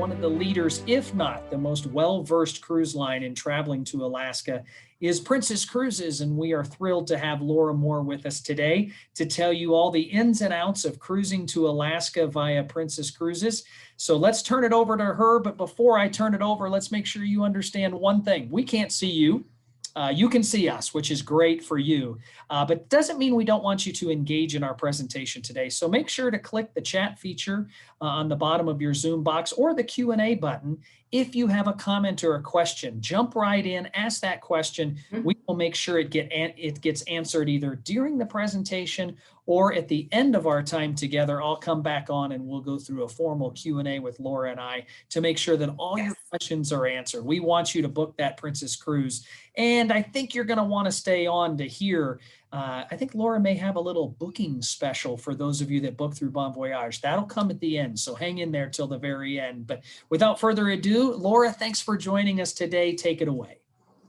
one of the leaders, if not the most well-versed cruise line in traveling to Alaska, is Princess Cruises, and we are thrilled to have Laura Moore with us today to tell you all the ins and outs of cruising to Alaska via Princess Cruises. So let's turn it over to her, but before I turn it over, let's make sure you understand one thing. We can't see you. You can see us, which is great for you, but doesn't mean we don't want you to engage in our presentation today. So make sure to click the chat feature on the bottom of your Zoom box or the Q&A button. If you have a comment or a question, jump right in, ask that question. We will make sure it gets answered either during the presentation or at the end of our time together. I'll come back on and we'll go through a formal Q&A with Laura and I to make sure that all your questions are answered. We want you to book that Princess Cruise. And I think you're going to want to stay on to hear. I think Laura may have a little booking special for those of you that book through Bon Voyage. That'll come at the end, so hang in there till the very end. But without further ado, Laura, thanks for joining us today. Take it away.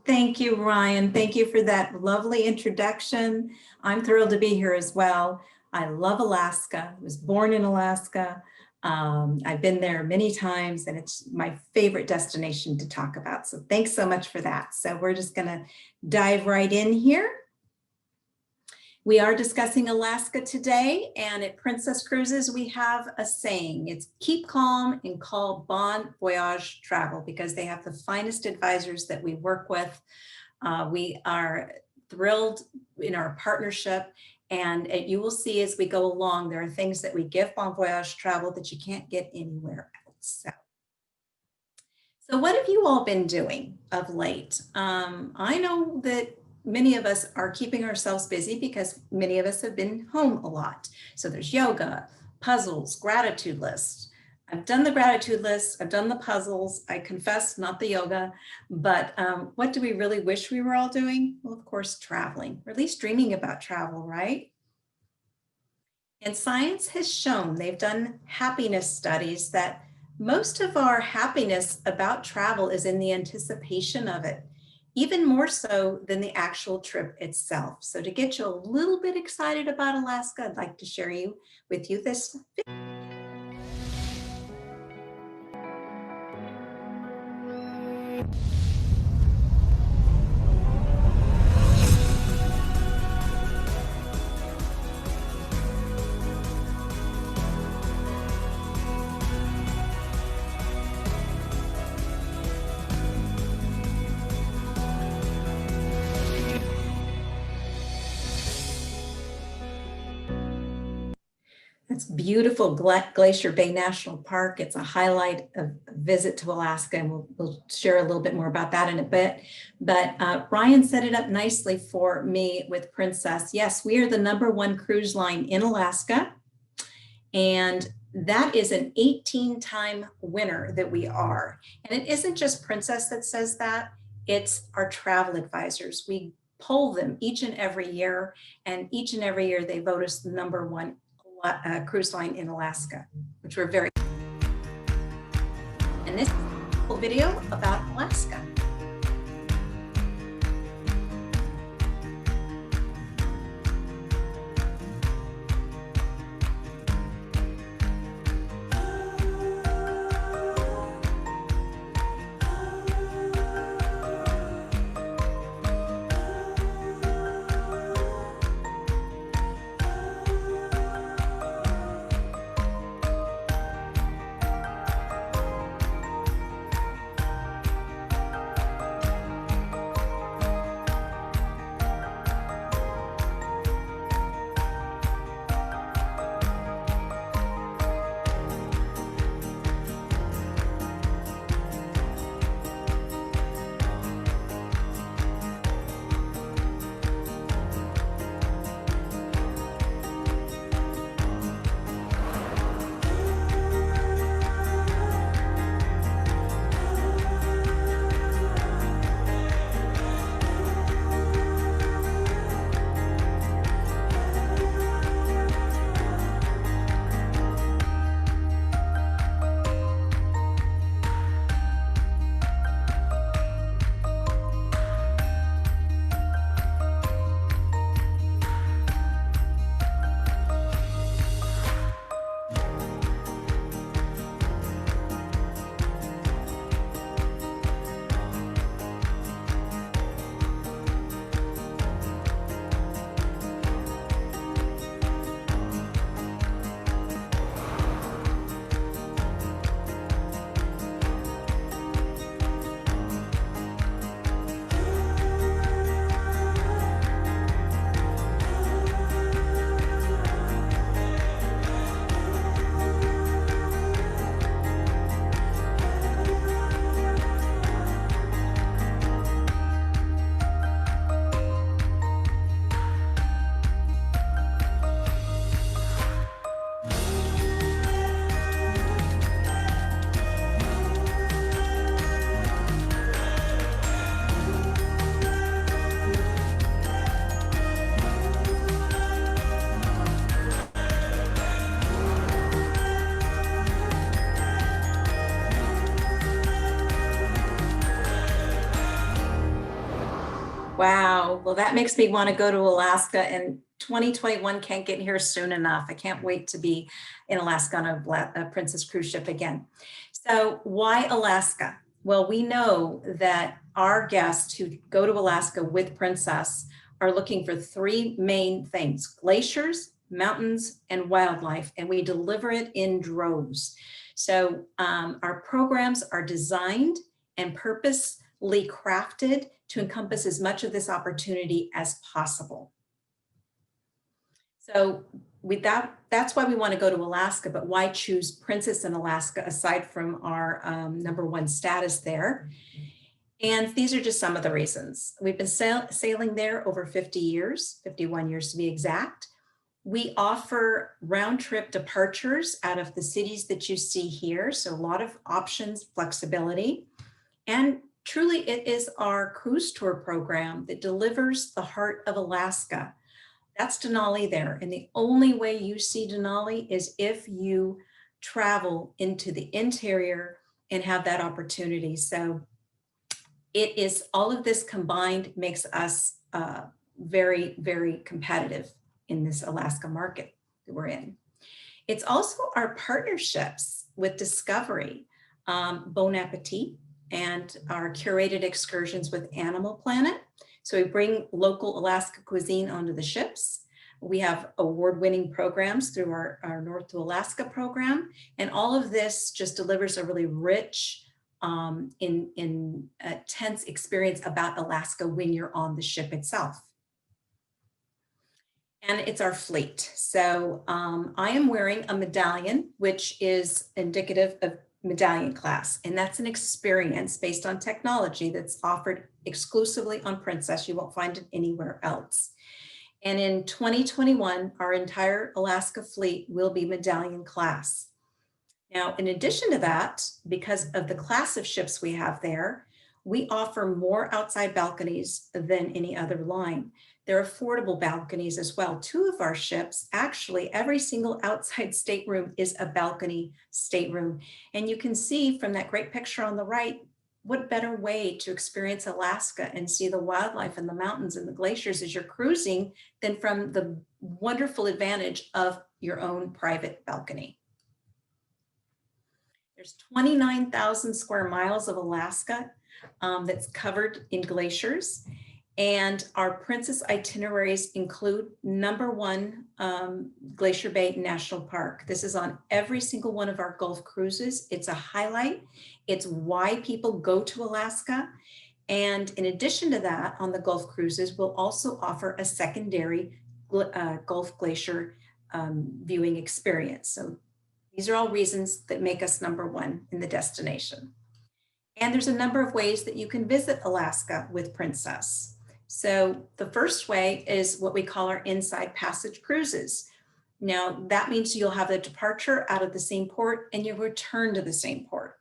Thank you, Ryan. Thank you for that lovely introduction. I'm thrilled to be here as well. I love Alaska. I was born in Alaska. I've been there many times and it's my favorite destination to talk about. So thanks so much for that. So we're just gonna dive right in here. We are discussing Alaska today, and at Princess Cruises, we have a saying. It's keep calm and call Bon Voyage Travel, because they have the finest advisors that we work with. We are thrilled in our partnership, and you will see as we go along, there are things that we give Bon Voyage Travel that you can't get anywhere else. So what have you all been doing of late? I know that many of us are keeping ourselves busy because many of us have been home a lot. So there's yoga, puzzles, gratitude lists. I've done the gratitude list, I've done the puzzles, I confess, not the yoga, but what do we really wish we were all doing? Well, of course, traveling, or at least dreaming about travel, right? And science has shown, they've done happiness studies, that most of our happiness about travel is in the anticipation of it, even more so than the actual trip itself. So to get you a little bit excited about Alaska, I'd like to share with you this video. It's beautiful Glacier Bay National Park. It's a highlight of a visit to Alaska, and we'll share a little bit more about that in a bit. But Ryan set it up nicely for me with Princess. Yes, we are the #1 cruise line in Alaska, and that is an 18-time winner that we are. And it isn't just Princess that says that, it's our travel advisors. We poll them each and every year, and each and every year they vote us the #1 cruise line in Alaska, which we're very. And this is a cool video about Alaska. Wow. Well, that makes me want to go to Alaska, and 2021 can't get here soon enough. I can't wait to be in Alaska on a Princess cruise ship again. So why Alaska? Well, we know that our guests who go to Alaska with Princess are looking for three main things: glaciers, mountains, and wildlife, and we deliver it in droves. So our programs are designed and purposely crafted to encompass as much of this opportunity as possible. So that's why we want to go to Alaska, but why choose Princess in Alaska aside from our #1 status there? And these are just some of the reasons. We've been sailing there over 50 years, 51 years to be exact. We offer round trip departures out of the cities that you see here. So a lot of options, flexibility. And truly, it is our cruise tour program that delivers the heart of Alaska. That's Denali there. And the only way you see Denali is if you travel into the interior and have that opportunity. So it is all of this combined makes us very, very competitive in this Alaska market that we're in. It's also our partnerships with Discovery, Bon Appetit, and our curated excursions with Animal Planet. So we bring local Alaska cuisine onto the ships. We have award-winning programs through our North to Alaska program. And all of this just delivers a really rich, intense experience about Alaska when you're on the ship itself. And it's our fleet. So I am wearing a medallion, which is indicative of medallion class. And that's an experience based on technology that's offered exclusively on Princess. You won't find it anywhere else. And in 2021, our entire Alaska fleet will be medallion class. Now, in addition to that, because of the class of ships we have there, we offer more outside balconies than any other line. They're affordable balconies as well. 2 of our ships, actually, every single outside stateroom is a balcony stateroom. And you can see from that great picture on the right, what better way to experience Alaska and see the wildlife and the mountains and the glaciers as you're cruising than from the wonderful advantage of your own private balcony. There's 29,000 square miles of Alaska that's covered in glaciers. And our Princess itineraries include #1, Glacier Bay National Park. This is on every single one of our Gulf cruises. It's a highlight. It's why people go to Alaska. And in addition to that, on the Gulf cruises, we'll also offer a secondary Gulf Glacier viewing experience. So these are all reasons that make us #1 in the destination. And there's a number of ways that you can visit Alaska with Princess. So the first way is what we call our inside passage cruises. Now that means you'll have a departure out of the same port and you return to the same port.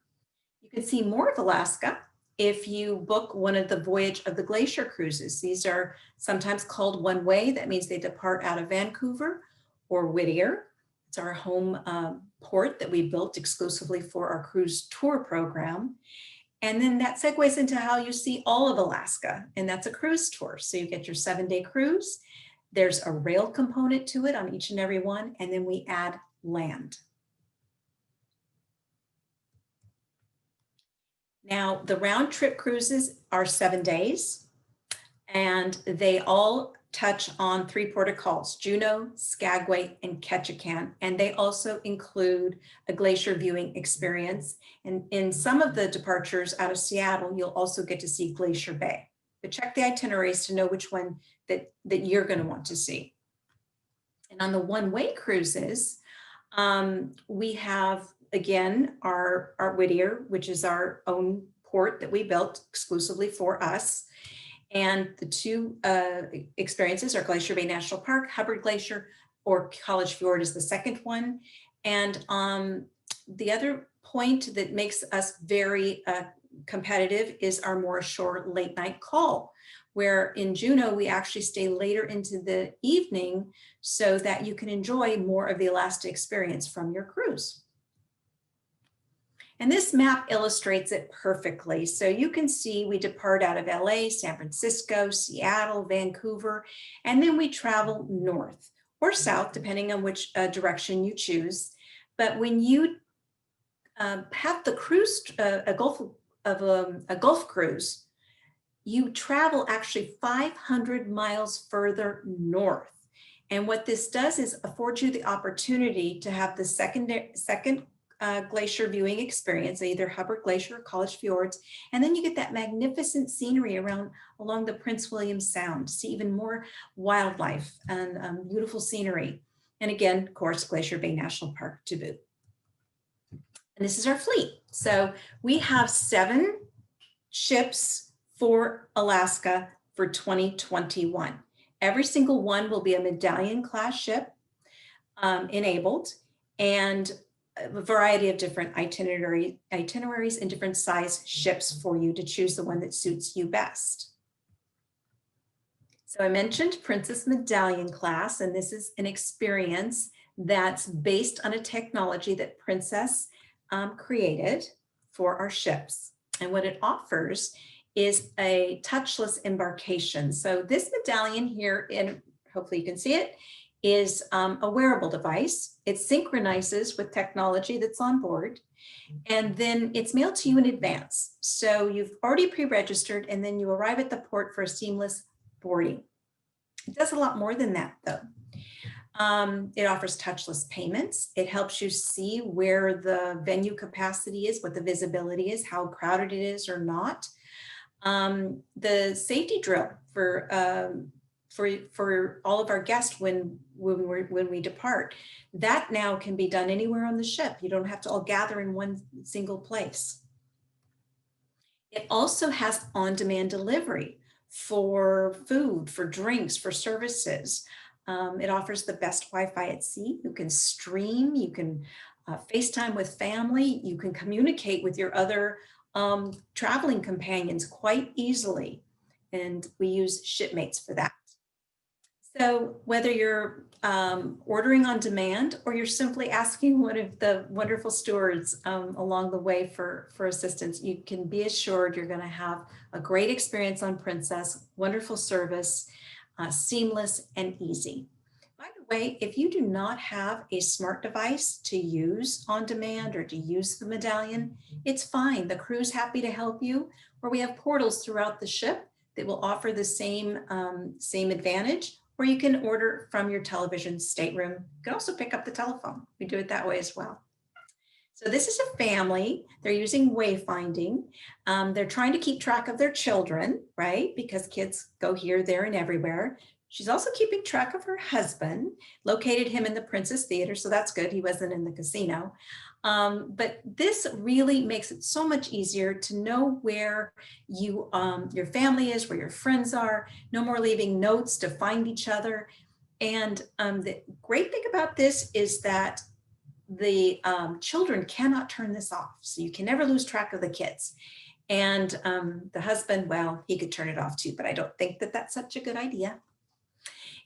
You can see more of Alaska if you book one of the Voyage of the Glacier cruises. These are sometimes called one way. That means they depart out of Vancouver or Whittier. It's our home port that we built exclusively for our cruise tour program. And then that segues into how you see all of Alaska, and that's a cruise tour. So you get your 7-day cruise. There's a rail component to it on each and every one, and then we add land. Now, the round trip cruises are 7 days, and they all touch on 3 port of calls: Juneau, Skagway, and Ketchikan. And they also include a glacier viewing experience. And in some of the departures out of Seattle, you'll also get to see Glacier Bay. But check the itineraries to know which one that you're going to want to see. And on the one-way cruises, we have, again, our Whittier, which is our own port that we built exclusively for us. And the 2 experiences are Glacier Bay National Park, Hubbard Glacier, or College Fjord is the second one. And the other point that makes us very competitive is our more shore late night call, where in Juneau, we actually stay later into the evening so that you can enjoy more of the Alaska experience from your cruise. And this map illustrates it perfectly. So you can see we depart out of LA, San Francisco, Seattle, Vancouver, and then we travel north or south, depending on which direction you choose. But when you have the cruise, a Gulf cruise, you travel actually 500 miles further north. And what this does is affords you the opportunity to have the second glacier viewing experience, either Hubbard Glacier or College Fjords, and then you get that magnificent scenery along the Prince William Sound, see even more wildlife and beautiful scenery. And again, of course, Glacier Bay National Park to boot. And this is our fleet. So we have 7 ships for Alaska for 2021. Every single one will be a Medallion class ship enabled, and a variety of different itineraries and different size ships for you to choose the one that suits you best. So I mentioned Princess Medallion class, and this is an experience that's based on a technology that Princess created for our ships. And what it offers is a touchless embarkation. So this medallion here, and hopefully you can see it, is a wearable device. It synchronizes with technology that's on board, and then it's mailed to you in advance. So you've already pre-registered, and then you arrive at the port for a seamless boarding. It does a lot more than that, though. It offers touchless payments. It helps you see where the venue capacity is, what the visibility is, how crowded it is or not. The safety drill for all of our guests when we depart, that now can be done anywhere on the ship. You don't have to all gather in one single place. It also has on-demand delivery for food, for drinks, for services. It offers the best Wi-Fi at sea. You can stream, you can FaceTime with family, you can communicate with your other traveling companions quite easily. And we use shipmates for that. So whether you're ordering on demand or you're simply asking one of the wonderful stewards along the way for assistance, you can be assured you're going to have a great experience on Princess, wonderful service, seamless and easy. By the way, if you do not have a smart device to use on demand or to use the medallion, it's fine. The crew's happy to help you, or we have portals throughout the ship that will offer the same advantage, or you can order from your television stateroom. You can also pick up the telephone. We do it that way as well. So this is a family. They're using wayfinding. They're trying to keep track of their children, right? Because kids go here, there, and everywhere. She's also keeping track of her husband, located him in the Princess Theater, so that's good. He wasn't in the casino. But this really makes it so much easier to know where your family is, where your friends are. No more leaving notes to find each other. And the great thing about this is that the children cannot turn this off. So you can never lose track of the kids. And the husband, well, he could turn it off too, but I don't think that that's such a good idea.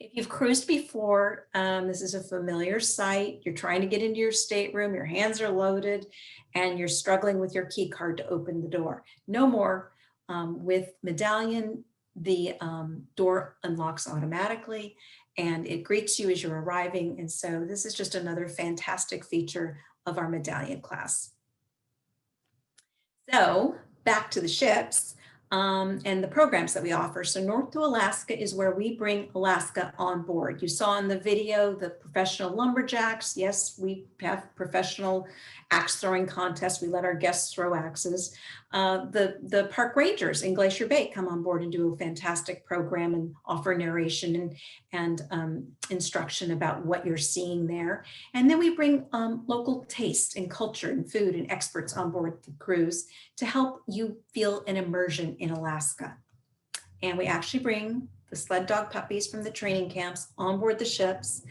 If you've cruised before, this is a familiar sight. You're trying to get into your stateroom, your hands are loaded, and you're struggling with your key card to open the door. No more. With Medallion, the door unlocks automatically and it greets you as you're arriving. And so this is just another fantastic feature of our Medallion class. So back to the ships. And the programs that we offer. So North to Alaska is where we bring Alaska on board. You saw in the video, the professional lumberjacks. Yes, we have professional axe throwing contests. We let our guests throw axes. The park rangers in Glacier Bay come on board and do a fantastic program and offer narration and instruction about what you're seeing there. And then we bring local taste and culture and food and experts on board the cruise to help you feel an immersion in Alaska. And we actually bring the sled dog puppies from the training camps on board the ships.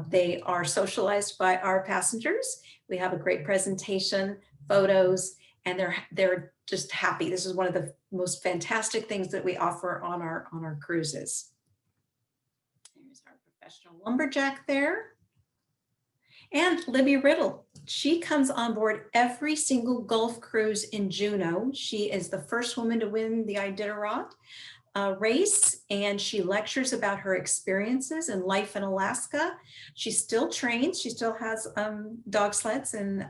They are socialized by our passengers. We have a great presentation, photos, and they're just happy. This is one of the most fantastic things that we offer on our cruises. There's our professional lumberjack there. And Libby Riddle she comes on board every single Gulf cruise in Juneau. She is the first woman to win the Iditarod race, and she lectures about her experiences and life in Alaska. She still trains. She still has dog sleds, and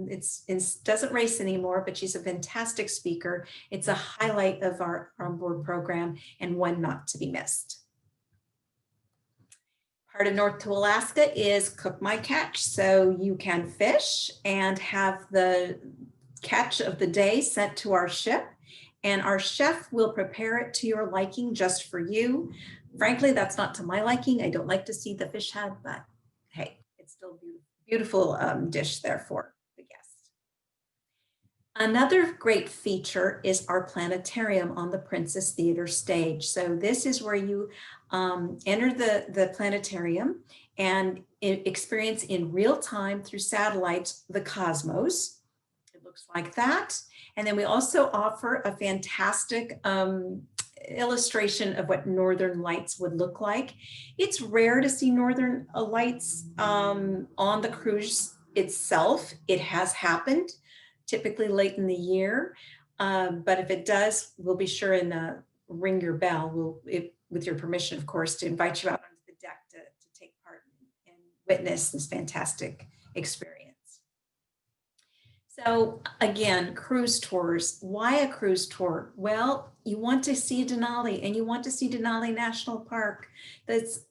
it's doesn't race anymore, but she's a fantastic speaker. It's a highlight of our onboard program and one not to be missed. Part of North to Alaska is Cook My Catch. So you can fish and have the catch of the day sent to our ship, and our chef will prepare it to your liking just for you. Frankly, that's not to my liking. I don't like to see the fish head, but hey, it's still a beautiful dish there for the guest. Another great feature is our planetarium on the Princess Theater stage. So this is where you enter the planetarium and experience in real time through satellites the cosmos. It looks like that. And then we also offer a fantastic illustration of what northern lights would look like. It's rare to see northern lights on the cruise itself. It has happened, typically late in the year. But if it does, we'll be sure and ring your bell. With your permission, of course, to invite you out onto the deck to take part and witness this fantastic experience. So again, cruise tours. Why a cruise tour? Well, you want to see Denali, and you want to see Denali National Park. That's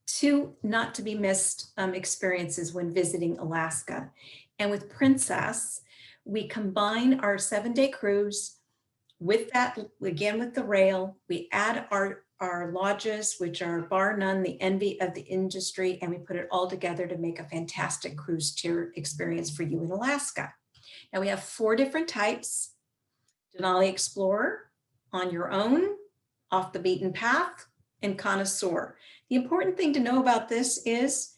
two not to be missed experiences when visiting Alaska. And with Princess, we combine our 7-day cruise with that, again, with the rail. We add our lodges, which are bar none the envy of the industry, and we put it all together to make a fantastic cruise tour experience for you in Alaska. Now we have 4 different types: Denali Explorer, on your own, off the beaten path, and Connoisseur. The important thing to know about this is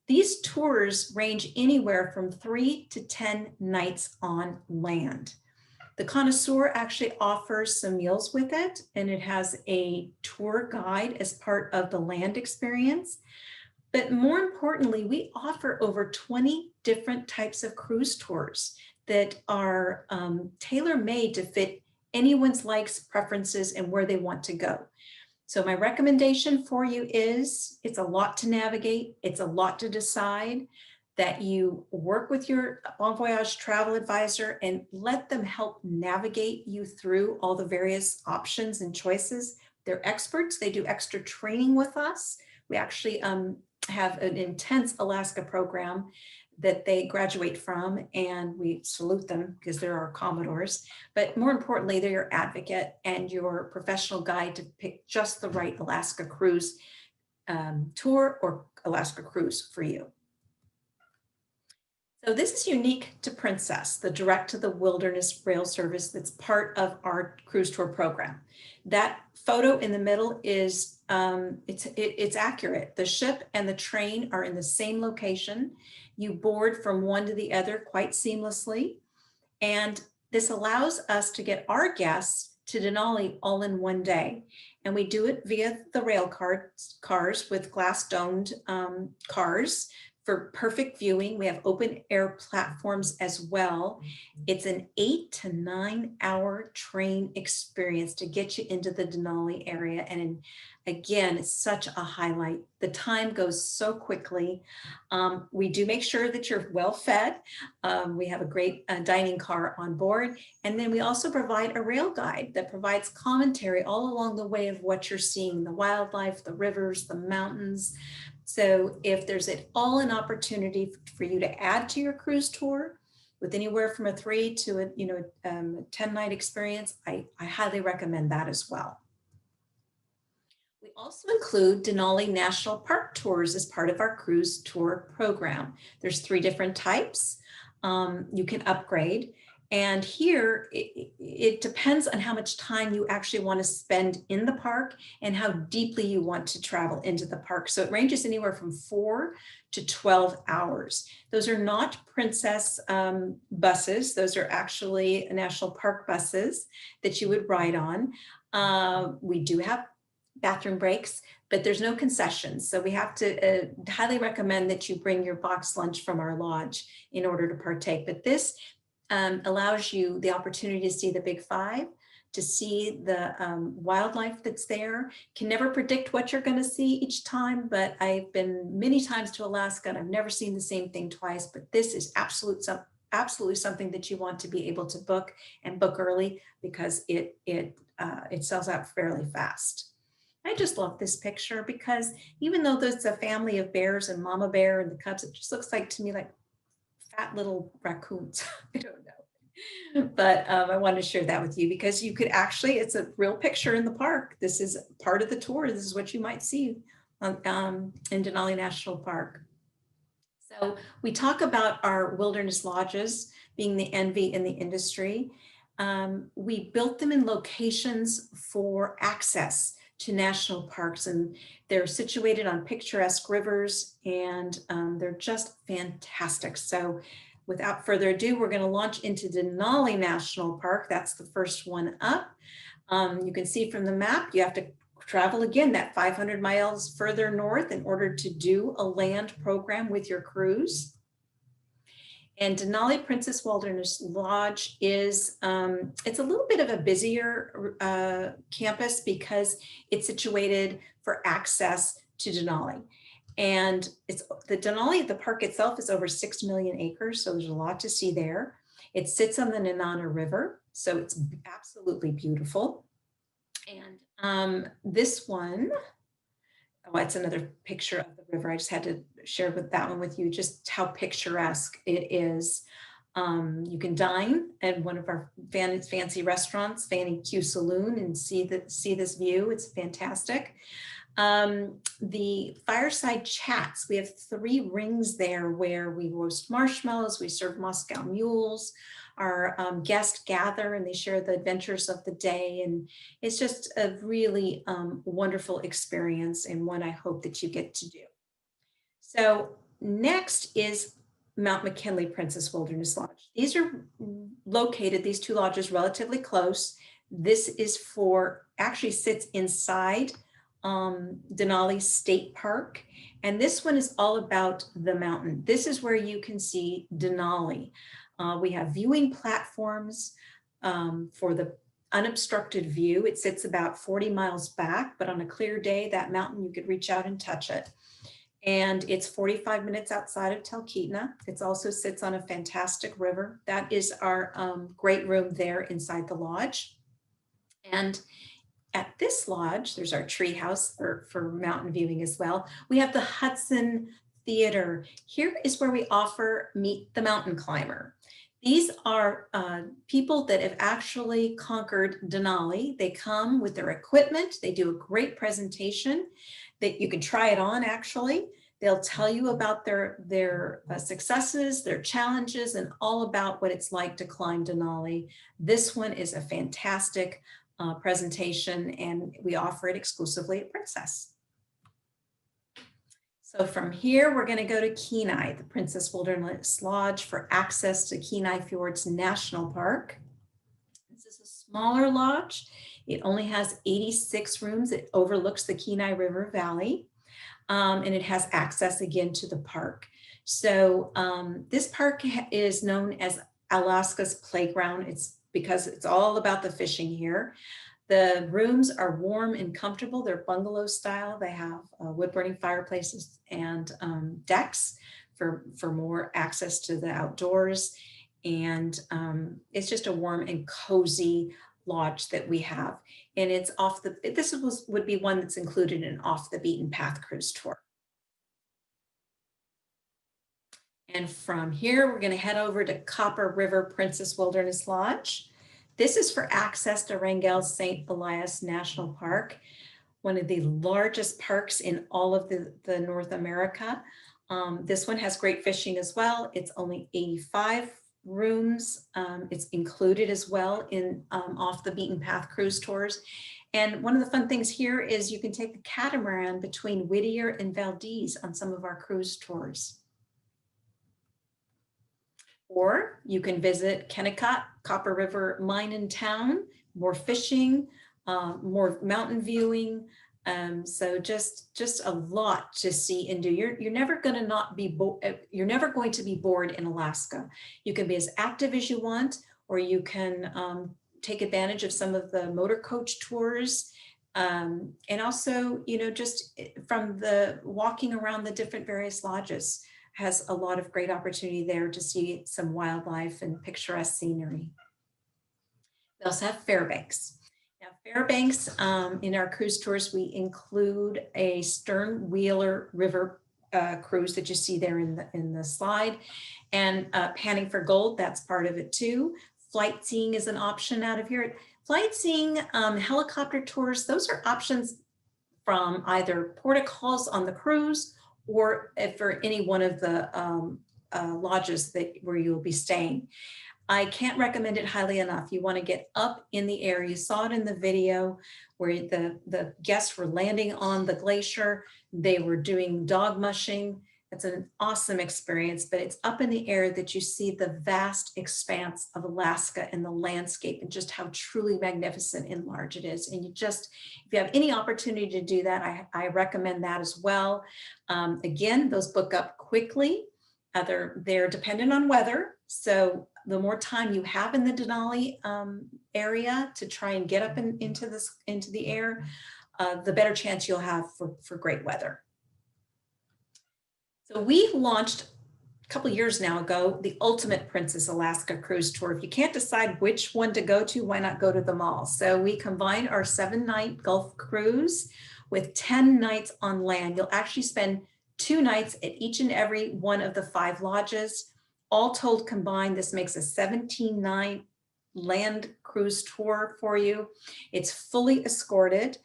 these tours range anywhere from 3 to 10 nights on land. The Connoisseur actually offers some meals with it, and it has a tour guide as part of the land experience. But more importantly, we offer over 20 different types of cruise tours that are tailor-made to fit anyone's likes, preferences, and where they want to go. So my recommendation for you is, it's a lot to navigate, it's a lot to decide, that you work with your Bon Voyage travel advisor and let them help navigate you through all the various options and choices. They're experts, they do extra training with us. We actually have an intense Alaska program that they graduate from, and we salute them because they're our Commodores. But more importantly, they're your advocate and your professional guide to pick just the right Alaska cruise tour or Alaska cruise for you. So this is unique to Princess, the direct to the wilderness rail service that's part of our cruise tour program. That photo in the middle is, it's accurate. The ship and the train are in the same location. You board from one to the other quite seamlessly. And this allows us to get our guests to Denali all in one day. And we do it via the rail cars with glass domed cars. For perfect viewing, we have open air platforms as well. It's an 8 to 9 hour train experience to get you into the Denali area. And again, it's such a highlight. The time goes so quickly. We do make sure that you're well fed. We have a great dining car on board. And then we also provide a rail guide that provides commentary all along the way of what you're seeing, the wildlife, the rivers, the mountains. So if there's at all an opportunity for you to add to your cruise tour with anywhere from a 3 to a 10-night experience, I highly recommend that as well. We also include Denali National Park tours as part of our cruise tour program. There's 3 different types. You can upgrade. And here, it depends on how much time you actually want to spend in the park and how deeply you want to travel into the park. So it ranges anywhere from 4 to 12 hours. Those are not Princess buses. Those are actually national park buses that you would ride on. We do have bathroom breaks, but there's no concessions. So we have to highly recommend that you bring your box lunch from our lodge in order to partake. But this allows you the opportunity to see the Big Five, to see the wildlife that's there. Can never predict what you're going to see each time, but I've been many times to Alaska and I've never seen the same thing twice, but this is absolutely something that you want to be able to book, and book early, because it sells out fairly fast. I just love this picture because even though there's a family of bears and mama bear and the cubs, it just looks like to me like fat little raccoons. I don't know. But I wanted to share that with you because you could actually, it's a real picture in the park. This is part of the tour. This is what you might see in Denali National Park. So we talk about our wilderness lodges being the envy in the industry. We built them in locations for access to national parks, and they're situated on picturesque rivers, and they're just fantastic. So without further ado, we're going to launch into Denali National Park. That's the first one up. You can see from the map, you have to travel again that 500 miles further north in order to do a land program with your cruise. And Denali Princess Wilderness Lodge is, it's a little bit of a busier campus because it's situated for access to Denali. And it's the park itself is over 6 million acres, so there's a lot to see there. It sits on the Nenana River, so it's absolutely beautiful. And this one, oh, it's another picture of the river. I just had to share that one with you, just how picturesque it is. You can dine at one of our fancy restaurants, Fanny Q Saloon, and see this view. It's fantastic. The fireside chats, we have 3 rings there where we roast marshmallows, we serve Moscow mules. Our guests gather and they share the adventures of the day, and it's just a really wonderful experience, and one I hope that you get to do. So next is Mount McKinley Princess Wilderness Lodge. These are located, these 2 lodges, relatively close. This is actually sits inside Denali State Park, and this one is all about the mountain. This is where you can see Denali. We have viewing platforms for the unobstructed view. It sits about 40 miles back, but on a clear day, that mountain, you could reach out and touch it. And it's 45 minutes outside of Talkeetna. It also sits on a fantastic river. That is our great room there inside the lodge. And at this lodge, there's our tree house for mountain viewing as well. We have the Hudson Theater. Here is where we offer Meet the Mountain Climber. These are people that have actually conquered Denali. They come with their equipment. They do a great presentation that you can try it on actually. They'll tell you about their successes, their challenges, and all about what it's like to climb Denali. This one is a fantastic presentation, and we offer it exclusively at Princess. So from here, we're going to go to Kenai, the Princess Wilderness Lodge, for access to Kenai Fjords National Park. This is a smaller lodge. It only has 86 rooms. It overlooks the Kenai River Valley, and it has access again to the park. So this park is known as Alaska's playground. It's because it's all about the fishing here. The rooms are warm and comfortable. They're bungalow style. They have wood burning fireplaces and decks for more access to the outdoors. And it's just a warm and cozy lodge that we have. And it's would be one that's included in Off the Beaten Path cruise tour. And from here, we're going to head over to Copper River Princess Wilderness Lodge. This is for access to Wrangell St. Elias National Park, one of the largest parks in all of the North America. This one has great fishing as well. It's only 85 rooms. It's included as well in Off the Beaten Path cruise tours. And one of the fun things here is you can take the catamaran between Whittier and Valdez on some of our cruise tours. Or you can visit Kennecott, Copper River Mine and Town, more fishing, more mountain viewing, So just a lot to see and do. You're never going to not be you're never going to be bored in Alaska. You can be as active as you want, or you can take advantage of some of the motor coach tours. And also, you know, just from the walking around the different various lodges has a lot of great opportunity there to see some wildlife and picturesque scenery. We also have Fairbanks. Now, Fairbanks, in our cruise tours, we include a stern wheeler river cruise that you see there in the slide, and panning for gold, that's part of it too. Flight seeing is an option out of here. Flight seeing, helicopter tours, those are options from either porticals on the cruise or for any one of the lodges where you'll be staying. I can't recommend it highly enough. You want to get up in the air. You saw it in the video where the guests were landing on the glacier. They were doing dog mushing. It's an awesome experience, but it's up in the air that you see the vast expanse of Alaska and the landscape and just how truly magnificent and large it is. And if you have any opportunity to do that, I recommend that as well. Again, those book up quickly. They're dependent on weather. So the more time you have in the Denali area to try and get up into the air, the better chance you'll have for great weather. So we launched a couple years now ago the Ultimate Princess Alaska Cruise Tour. If you can't decide which one to go to, why not go to them all? So we combined our 7-night Gulf cruise with 10 nights on land. You'll actually spend 2 nights at each and every one of the 5 lodges. All told combined, this makes a 17-night land cruise tour for you. It's fully escorted.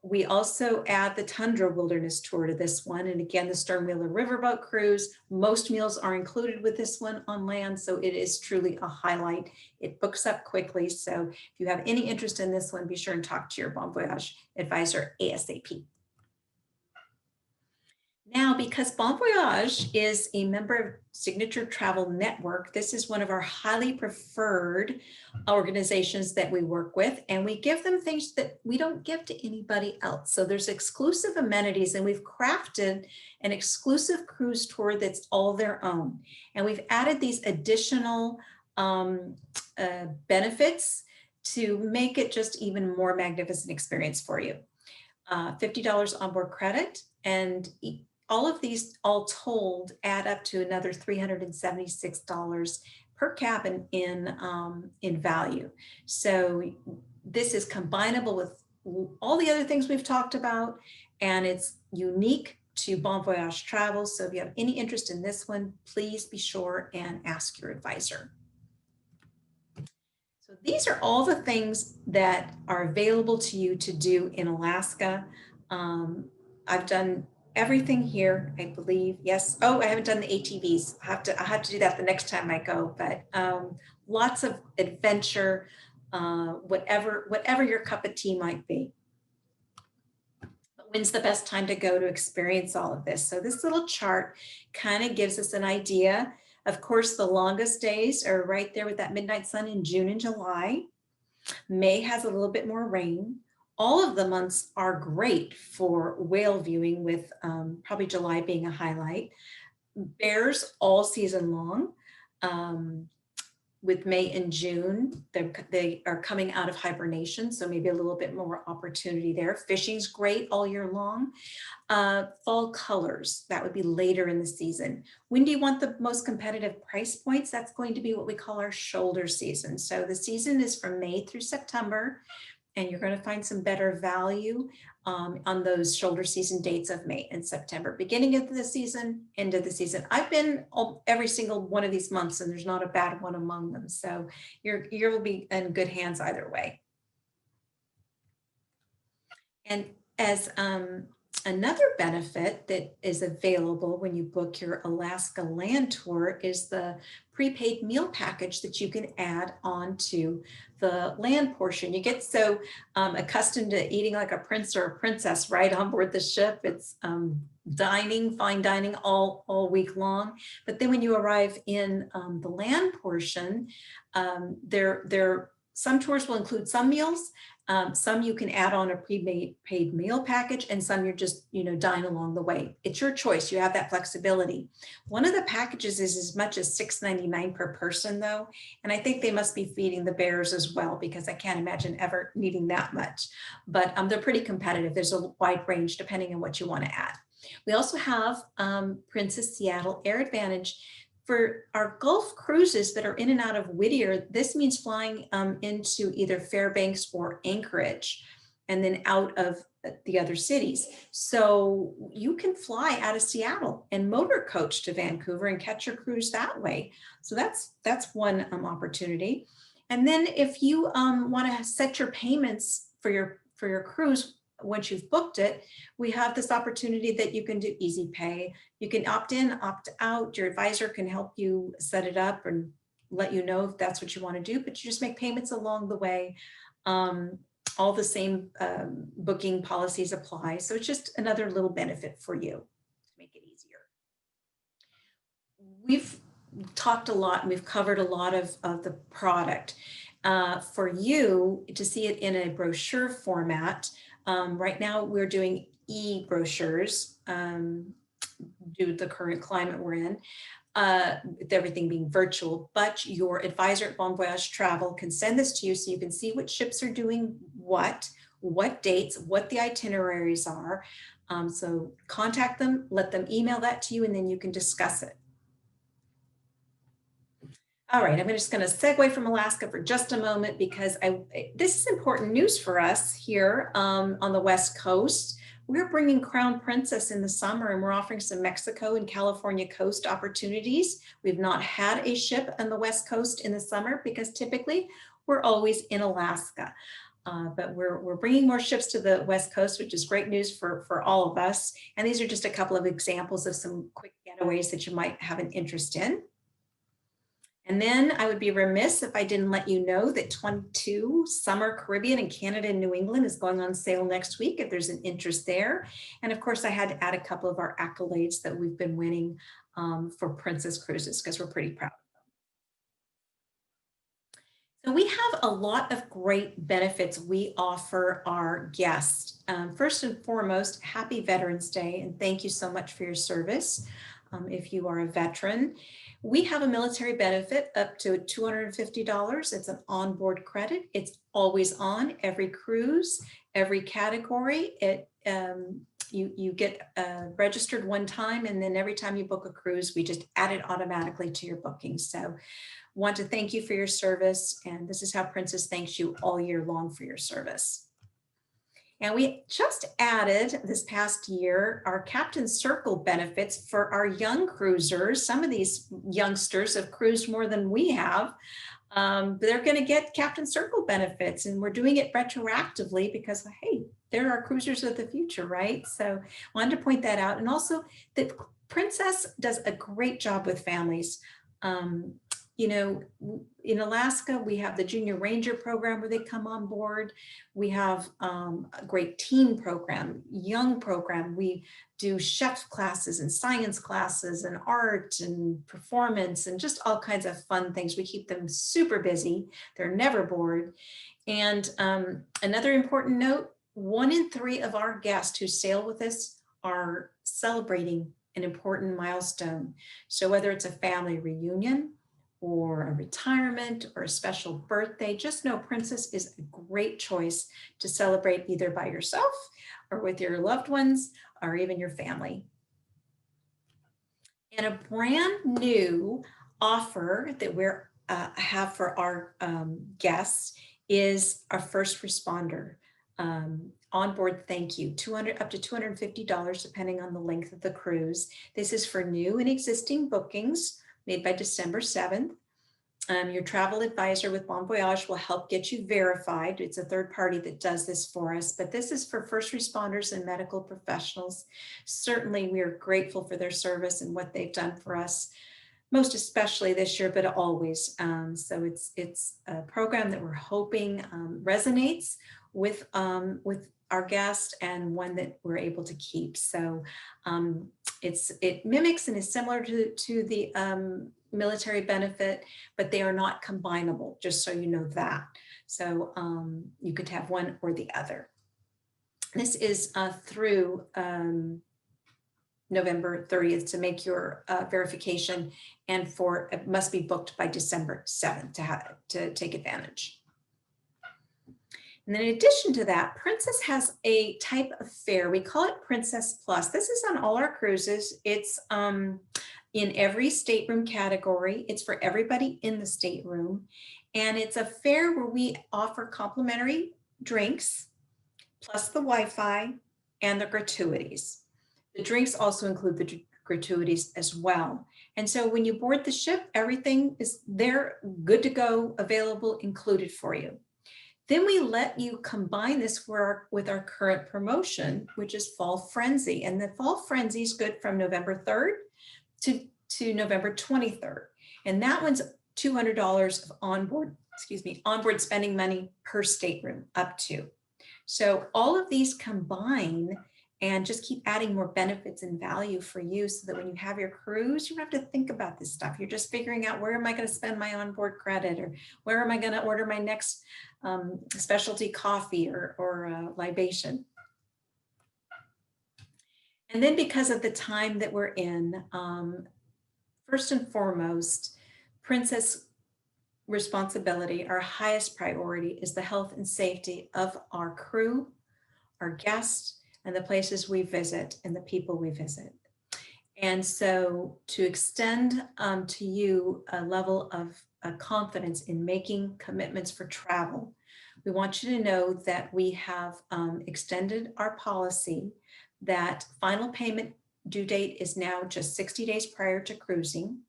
We also add the Tundra Wilderness Tour to this one. And again, the Stern Wheeler Riverboat Cruise. Most meals are included with this one on land, so it is truly a highlight. It books up quickly. So if you have any interest in this one, be sure and talk to your Bon Voyage advisor ASAP. Now, because Bon Voyage is a member of Signature Travel Network, this is one of our highly preferred organizations that we work with, and we give them things that we don't give to anybody else. So there's exclusive amenities, and we've crafted an exclusive cruise tour that's all their own. And we've added these additional benefits to make it just even more magnificent experience for you. $50 onboard credit, and all of these, all told, add up to another $376 per cabin in value. So this is combinable with all the other things we've talked about, and it's unique to Bon Voyage Travel. So if you have any interest in this one, please be sure and ask your advisor. So these are all the things that are available to you to do in Alaska. I've done everything here, I believe. Yes. Oh, I haven't done the ATVs. I have to do that the next time I go. But lots of adventure, whatever your cup of tea might be. But when's the best time to go to experience all of this? So this little chart kind of gives us an idea. Of course, the longest days are right there with that midnight sun in June and July. May has a little bit more rain. All of the months are great for whale viewing, with probably July being a highlight. Bears all season long. With May and June, they are coming out of hibernation, so maybe a little bit more opportunity there. Fishing's great all year long. Fall colors, that would be later in the season. When do you want the most competitive price points? That's going to be what we call our shoulder season. So the season is from May through September, and you're going to find some better value on those shoulder season dates of May and September, beginning of the season, end of the season. I've been every single one of these months, and there's not a bad one among them. So you'll be in good hands either way. And as another benefit that is available when you book your Alaska land tour is the prepaid meal package that you can add on to the land portion. You get so accustomed to eating like a prince or a princess right on board the ship. It's fine dining all week long. But then when you arrive in the land portion, some tours will include some meals, Some you can add on a paid meal package, and some you're just, dine along the way. It's your choice. You have that flexibility. One of the packages is as much as $6.99 per person though. And I think they must be feeding the bears as well, because I can't imagine ever needing that much, but they're pretty competitive. There's a wide range depending on what you want to add. We also have Princess Seattle Air Advantage. For our Gulf cruises that are in and out of Whittier, this means flying into either Fairbanks or Anchorage, and then out of the other cities. So you can fly out of Seattle and motor coach to Vancouver and catch your cruise that way. So that's one opportunity. And then if you want to set your payments for your cruise, once you've booked it, we have this opportunity that you can do easy pay. You can opt in, opt out. Your advisor can help you set it up and let you know if that's what you want to do, but you just make payments along the way. All the same booking policies apply. So it's just another little benefit for you to make it easier. We've talked a lot and we've covered a lot of the product. For you to see it in a brochure format, right now we're doing e-brochures due to the current climate we're in, with everything being virtual, but your advisor at Bon Voyage Travel can send this to you so you can see what ships are doing what dates, what the itineraries are. So contact them, let them email that to you, and then you can discuss it. All right, I'm just going to segue from Alaska for just a moment, because this is important news for us here on the West Coast. We're bringing Crown Princess in the summer, and we're offering some Mexico and California coast opportunities. We've not had a ship on the West Coast in the summer because typically we're always in Alaska. But we're bringing more ships to the West Coast, which is great news for all of us. And these are just a couple of examples of some quick getaways that you might have an interest in. And then I would be remiss if I didn't let you know that 22 Summer Caribbean in Canada and New England is going on sale next week if there's an interest there. And of course, I had to add a couple of our accolades that we've been winning for Princess Cruises, because we're pretty proud of them. So we have a lot of great benefits we offer our guests. First and foremost, happy Veterans Day, and thank you so much for your service. If you are a veteran, we have a military benefit up to $250. It's an onboard credit. It's always on every cruise, every category. You get registered one time, and then every time you book a cruise, we just add it automatically to your booking. So want to thank you for your service. And this is how Princess thanks you all year long for your service. And we just added this past year our Captain Circle benefits for our young cruisers. Some of these youngsters have cruised more than we have. But they're going to get Captain Circle benefits, and we're doing it retroactively because, hey, they're our cruisers of the future, right? So wanted to point that out. And also that Princess does a great job with families. In Alaska, we have the Junior Ranger program where they come on board. We have a great teen program, young program. We do chef classes and science classes and art and performance and just all kinds of fun things. We keep them super busy. They're never bored. And another important note, 1 in 3 of our guests who sail with us are celebrating an important milestone. So whether it's a family reunion, or a retirement, or a special birthday, just know Princess is a great choice to celebrate either by yourself or with your loved ones or even your family. And a brand new offer that we have for our guests is our first responder onboard thank you, up to $250 depending on the length of the cruise. This is for new and existing bookings made by December 7th. Your travel advisor with Bon Voyage will help get you verified. It's a third party that does this for us, but this is for first responders and medical professionals. Certainly, we are grateful for their service and what they've done for us, most especially this year, but always. So it's a program that we're hoping resonates with our guest, and one that we're able to keep. So it mimics and is similar to the military benefit, but they are not combinable, just so you know that. So you could have one or the other. This is through November 30th to make your verification, and it must be booked by December 7th to take advantage. And then in addition to that, Princess has a type of fare. We call it Princess Plus. This is on all our cruises. It's in every stateroom category. It's for everybody in the stateroom. And it's a fare where we offer complimentary drinks, plus the Wi-Fi and the gratuities. The drinks also include the gratuities as well. And so when you board the ship, everything is there, good to go, available, included for you. Then we let you combine this with our current promotion, which is Fall Frenzy. And the Fall Frenzy is good from November 3rd to November 23rd. And that one's $200 of onboard spending money per stateroom, up to. So all of these combine and just keep adding more benefits and value for you, so that when you have your cruise, you don't have to think about this stuff. You're just figuring out, where am I going to spend my onboard credit, or where am I going to order my next specialty coffee or libation. And then, because of the time that we're in, first and foremost, Princess responsibility, our highest priority, is the health and safety of our crew, our guests, and the places we visit and the people we visit. And so to extend to you a level of confidence in making commitments for travel, we want you to know that we have extended our policy that final payment due date is now just 60 days prior to cruising.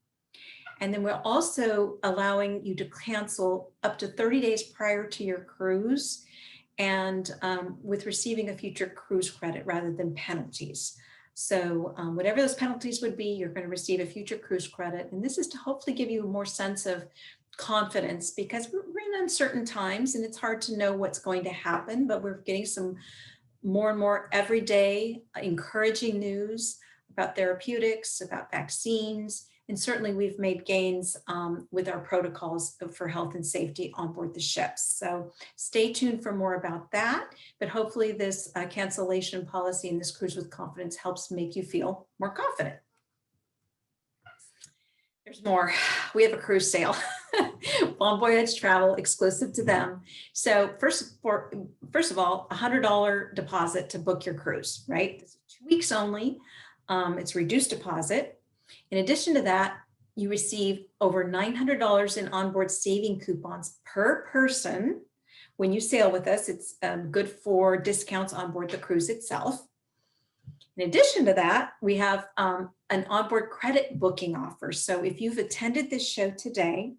And then we're also allowing you to cancel up to 30 days prior to your cruise, and with receiving a future cruise credit rather than penalties. So whatever those penalties would be, you're going to receive a future cruise credit. And this is to hopefully give you more sense of confidence, because we're in uncertain times and it's hard to know what's going to happen, but we're getting some more and more everyday encouraging news about therapeutics, about vaccines. And certainly we've made gains with our protocols for health and safety on board the ships. So stay tuned for more about that. But hopefully this cancellation policy and this Cruise with Confidence helps make you feel more confident. There's more. We have a cruise sale. Bon Voyage Travel, exclusive to them. So first of all, $100 deposit to book your cruise, right? This is 2 weeks only. It's reduced deposit. In addition to that, you receive over $900 in onboard saving coupons per person when you sail with us. It's good for discounts on board the cruise itself. In addition to that, we have an onboard credit booking offer. So if you've attended this show today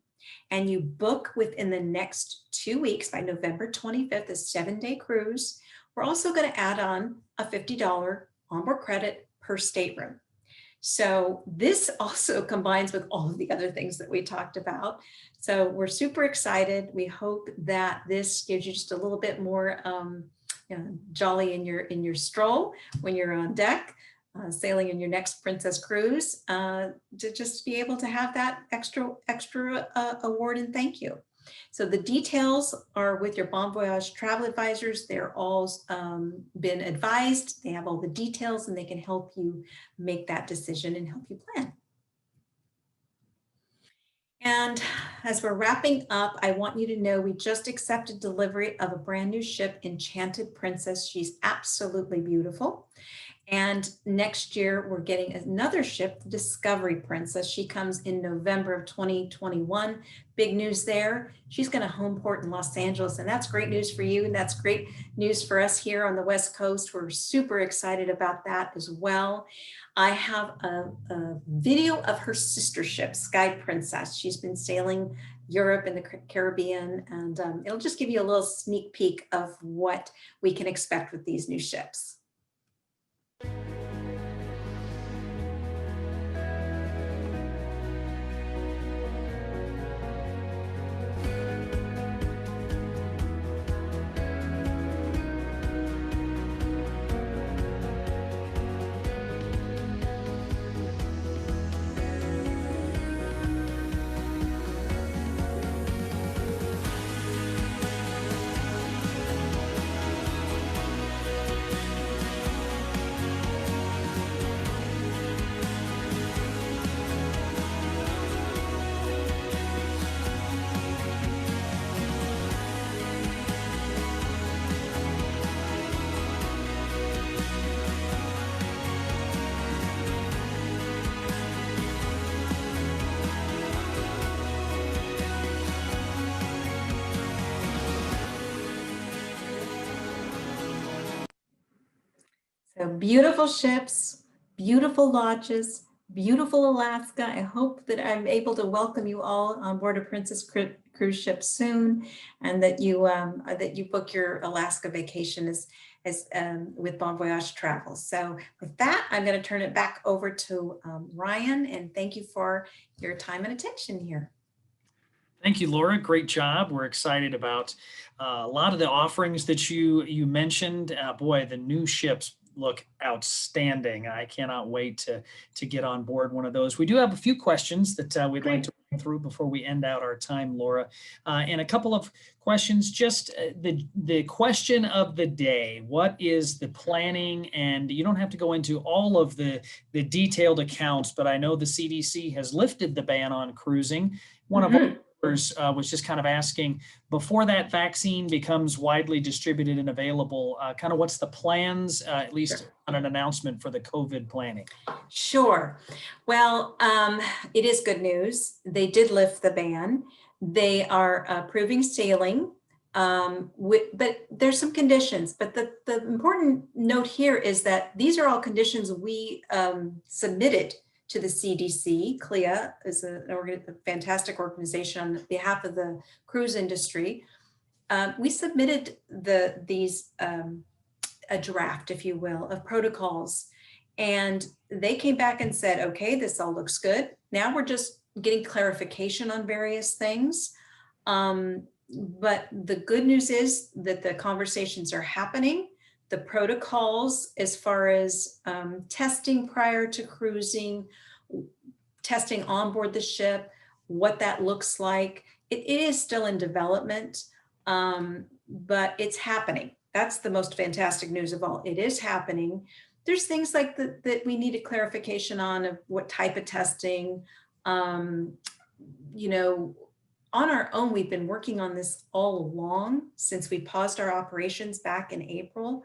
and you book within the next 2 weeks, by November 25th, a 7-day cruise, we're also going to add on a $50 onboard credit per stateroom. So this also combines with all of the other things that we talked about. So we're super excited. We hope that this gives you just a little bit more jolly in your stroll when you're on deck, sailing in your next Princess cruise, to just be able to have that extra award and thank you. So the details are with your Bon Voyage travel advisors. They're all been advised. They have all the details and they can help you make that decision and help you plan. And as we're wrapping up, I want you to know we just accepted delivery of a brand new ship, Enchanted Princess. She's absolutely beautiful. And next year, we're getting another ship, the Discovery Princess. She comes in November of 2021. Big news there. She's going to home port in Los Angeles, and that's great news for you. And that's great news for us here on the West Coast. We're super excited about that as well. I have a video of her sister ship, Sky Princess. She's been sailing Europe and the Caribbean, and it'll just give you a little sneak peek of what we can expect with these new ships. beautiful ships, beautiful lodges, beautiful Alaska. I hope that I'm able to welcome you all on board a cruise ship soon, and that you book your Alaska vacation as with Bon Voyage Travel. So with that, I'm going to turn it back over to Ryan, and thank you for your time and attention here. Thank you, Laura. Great job. We're excited about a lot of the offerings that you mentioned. Boy, the new ships look outstanding. I cannot wait to get on board one of those. We do have a few questions that we'd like to run through before we end out our time, Laura. And a couple of questions, just the question of the day. What is the planning? And you don't have to go into all of the detailed accounts, but I know the CDC has lifted the ban on cruising. One of our was just kind of asking, before that vaccine becomes widely distributed and available, kind of what's the plans, at least on an announcement for the COVID planning? Sure. Well, it is good news. They did lift the ban. They are approving sailing, but there's some conditions. But the important note here is that these are all conditions we submitted to the CDC. CLIA is a fantastic organization on behalf of the cruise industry. We submitted a draft, if you will, of protocols, and they came back and said, okay, this all looks good. Now we're just getting clarification on various things. But the good news is that the conversations are happening. The protocols as far as testing prior to cruising, testing on board the ship, what that looks like. It is still in development, but it's happening. That's the most fantastic news of all. It is happening. There's things like that we needed clarification on, of what type of testing. You know, on our own, we've been working on this all along since we paused our operations back in April.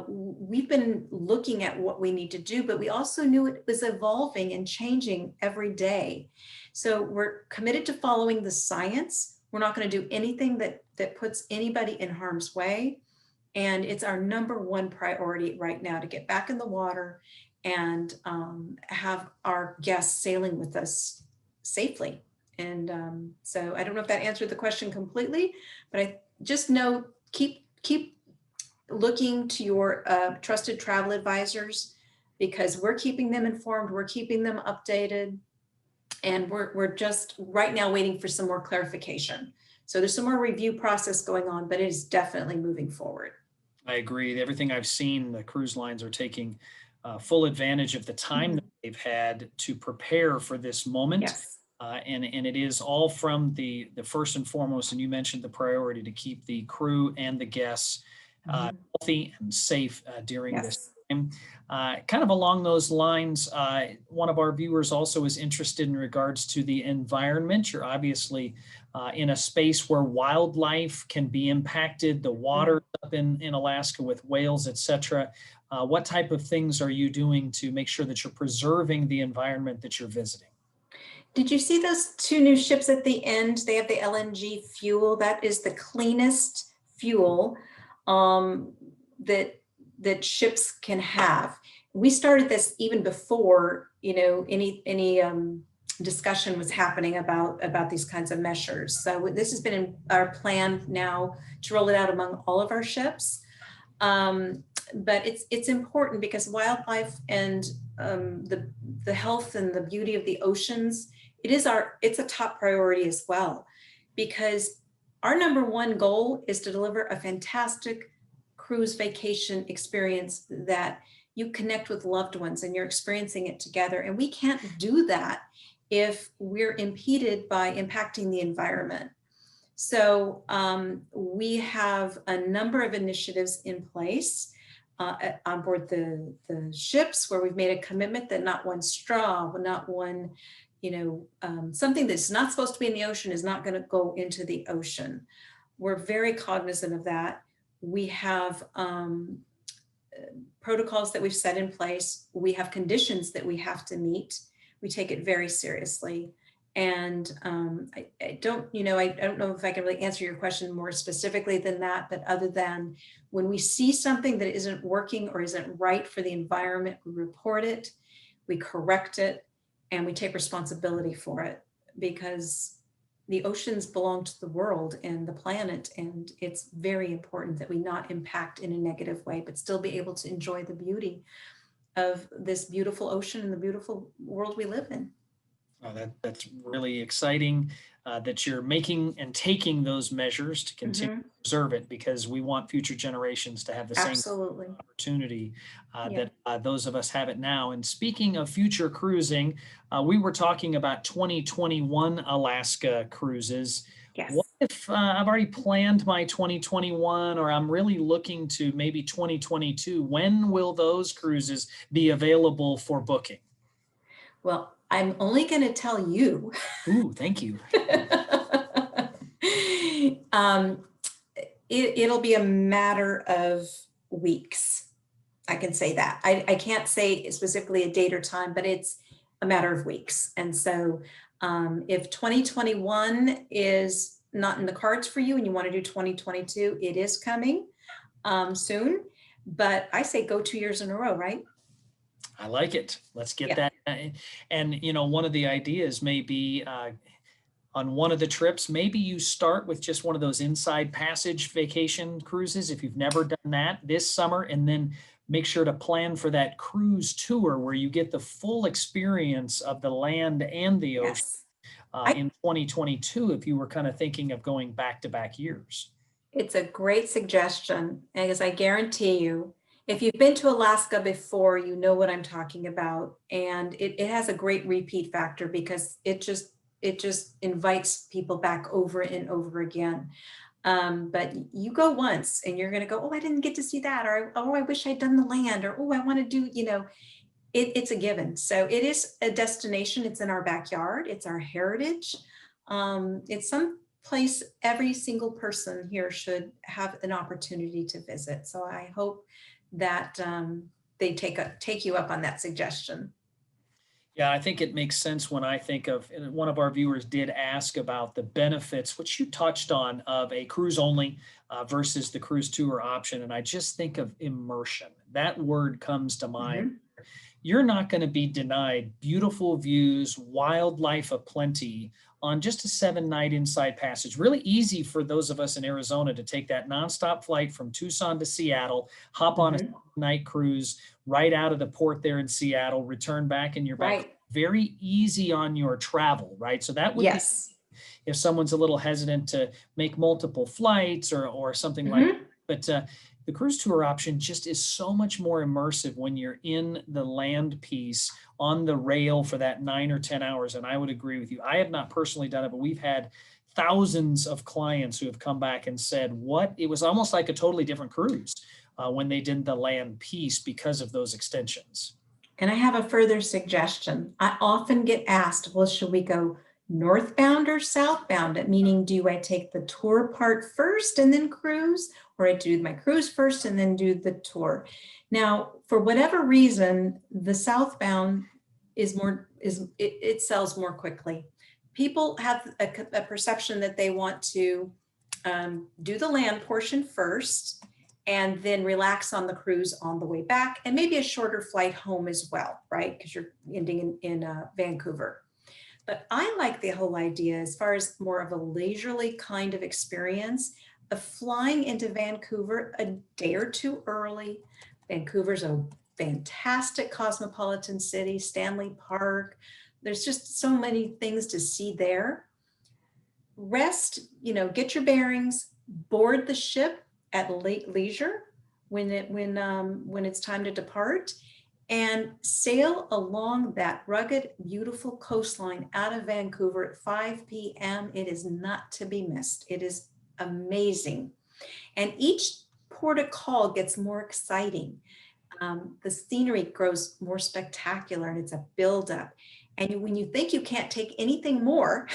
We've been looking at what we need to do, but we also knew it was evolving and changing every day. So we're committed to following the science. We're not going to do anything that puts anybody in harm's way. And it's our number one priority right now to get back in the water and have our guests sailing with us safely. And so I don't know if that answered the question completely, but I just know, keep looking to your trusted travel advisors, because we're keeping them informed, we're keeping them updated, and we're just right now waiting for some more clarification. So there's some more review process going on, but it is definitely moving forward. I agree. Everything I've seen, the cruise lines are taking full advantage of the time that they've had to prepare for this moment. Yes. And it is all from the first and foremost, and you mentioned the priority to keep the crew and the guests healthy and safe during this time. Kind of along those lines, one of our viewers also is interested in regards to the environment. You're obviously in a space where wildlife can be impacted, the water up in Alaska with whales, etc. What type of things are you doing to make sure that you're preserving the environment that you're visiting? Did you see those two new ships at the end? They have the LNG fuel. That is the cleanest fuel that ships can have. We started this even before, you know, any discussion was happening about these kinds of measures. So this has been in our plan now to roll it out among all of our ships. But it's important because wildlife and the health and the beauty of the oceans, it's a top priority as well, because our number one goal is to deliver a fantastic cruise vacation experience that you connect with loved ones and you're experiencing it together. And we can't do that if we're impeded by impacting the environment. So we have a number of initiatives in place on board the ships, where we've made a commitment that not one straw, not one, something that's not supposed to be in the ocean is not going to go into the ocean. We're very cognizant of that. We have protocols that we've set in place. We have conditions that we have to meet. We take it very seriously. And I don't, I don't know if I can really answer your question more specifically than that, but other than when we see something that isn't working or isn't right for the environment, we report it, we correct it, and we take responsibility for it, because the oceans belong to the world and the planet, and it's very important that we not impact in a negative way, but still be able to enjoy the beauty of this beautiful ocean and the beautiful world we live in. That's really exciting that you're making and taking those measures to continue Mhm. to preserve it, because we want future generations to have the same Absolutely. opportunity Yeah. that those of us have it now. And speaking of future cruising, we were talking about 2021 Alaska cruises. What Yes. if I've already planned my 2021, or I'm really looking to maybe 2022? When will those cruises be available for booking? Well, I'm only going to tell you. Ooh, thank you. um, it'll be a matter of weeks. I can say that. I can't say specifically a date or time, but it's a matter of weeks. And so if 2021 is not in the cards for you and you want to do 2022, it is coming soon. But I say go 2 years in a row, right? I like it. Let's get Yeah. that. And, one of the ideas may be on one of the trips, maybe you start with just one of those inside passage vacation cruises if you've never done that this summer, and then make sure to plan for that cruise tour where you get the full experience of the land and the ocean Yes. I in 2022 if you were kind of thinking of going back to back years. It's a great suggestion, as I guarantee you, if you've been to Alaska before, you know what I'm talking about. And it has a great repeat factor because it just invites people back over and over again. But you go once and you're going to go, oh, I didn't get to see that, or oh, I wish I'd done the land, or oh, I want to do, it's a given. So it is a destination. It's in our backyard. It's our heritage. It's some place every single person here should have an opportunity to visit. So I hope that they take you up on that suggestion. Yeah, I think it makes sense when I think of, and one of our viewers did ask about the benefits, which you touched on, of a cruise only versus the cruise tour option. And I just think of immersion. That word comes to mind. Mhm. You're not going to be denied beautiful views, wildlife aplenty on just a 7 night inside passage. Really easy for those of us in Arizona to take that nonstop flight from Tucson to Seattle, hop on a Mhm. night cruise right out of the port there in Seattle, return back, and you're back. Right. Very easy on your travel, right? So that would be Yes. if someone's a little hesitant to make multiple flights or something like Mhm. that. But the cruise tour option just is so much more immersive when you're in the land piece on the rail for that 9 or 10 hours. And I would agree with you. I have not personally done it, but we've had thousands of clients who have come back and said, what, it was almost like a totally different cruise when they did the land piece because of those extensions. And I have a further suggestion. I often get asked, well, should we go northbound or southbound? Meaning, do I take the tour part first and then cruise, or I do my cruise first and then do the tour? Now, for whatever reason, the southbound it sells more quickly. People have a perception that they want to do the land portion first and then relax on the cruise on the way back, and maybe a shorter flight home as well, right? Because you're ending in Vancouver. But I like the whole idea as far as more of a leisurely kind of experience of flying into Vancouver a day or two early. Vancouver's a fantastic cosmopolitan city, Stanley Park. There's just so many things to see there. Rest, get your bearings, board the ship at late leisure when it's time to depart, and sail along that rugged, beautiful coastline out of Vancouver at 5 p.m. It is not to be missed. It is amazing. And each port of call gets more exciting. The scenery grows more spectacular and it's a buildup. And when you think you can't take anything more,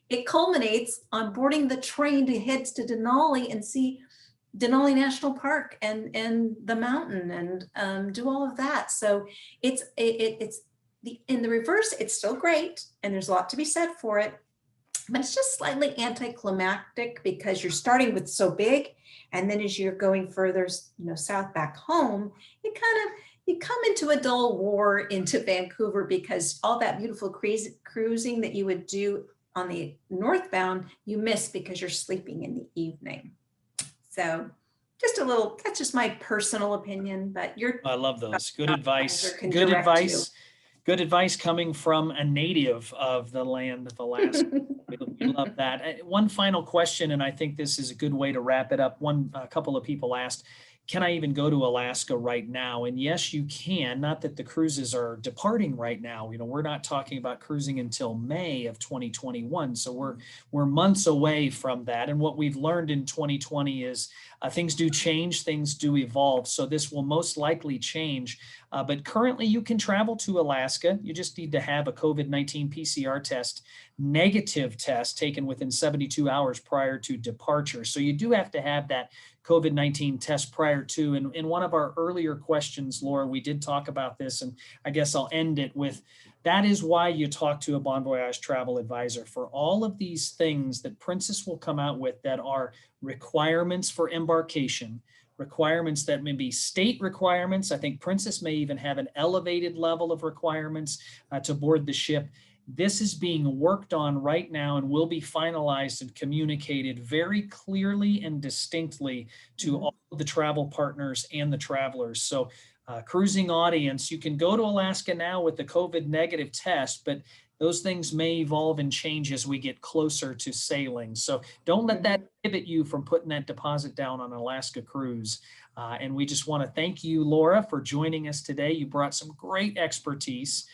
it culminates on boarding the train to head to Denali and see Denali National Park and the mountain and do all of that. So it's in the reverse, it's still great, and there's a lot to be said for it, but it's just slightly anticlimactic because you're starting with so big, and then as you're going further, south back home, you come into a dull war into Vancouver because all that beautiful cruising that you would do on the northbound, you miss because you're sleeping in the evening. So just a little, that's just my personal opinion, but I love those. Good advice. can Good direct advice. Good advice coming from a native of the land of Alaska. We love that. One final question, and I think this is a good way to wrap it up. A couple of people asked, can I even go to Alaska right now? And yes, you can. Not that the cruises are departing right now. We're not talking about cruising until May of 2021. So we're months away from that. And what we've learned in 2020 is things do change, things do evolve. So this will most likely change. But currently you can travel to Alaska. You just need to have a COVID-19 PCR test, negative test taken within 72 hours prior to departure. So you do have to have that COVID-19 test prior to. And in one of our earlier questions, Laura, we did talk about this, and I guess I'll end it with, that is why you talk to a Bon Voyage travel advisor for all of these things that Princess will come out with that are requirements for embarkation, requirements that may be state requirements. I think Princess may even have an elevated level of requirements to board the ship. This is being worked on right now and will be finalized and communicated very clearly and distinctly to all of the travel partners and the travelers. So cruising audience, you can go to Alaska now with the COVID negative test, but those things may evolve and change as we get closer to sailing. So don't let that inhibit you from putting that deposit down on an Alaska cruise. And we just want to thank you, Laura, for joining us today. You brought some great expertise,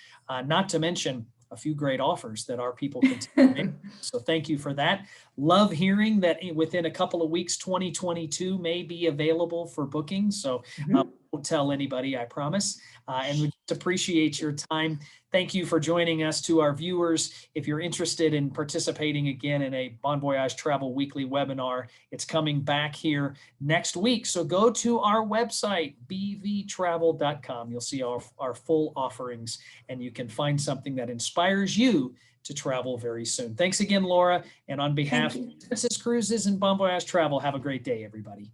not to mention a few great offers that our people can take. So thank you for that. Love hearing that within a couple of weeks, 2022 may be available for booking. So won't tell anybody, I promise. And we just appreciate your time. Thank you for joining us. To our viewers, if you're interested in participating again in a Bon Voyage Travel Weekly webinar, it's coming back here next week. So go to our website, bvtravel.com. You'll see our full offerings, and you can find something that inspires you to travel very soon. Thanks again, Laura. And on behalf of Princess Cruises and Bon Voyage Travel, have a great day, everybody.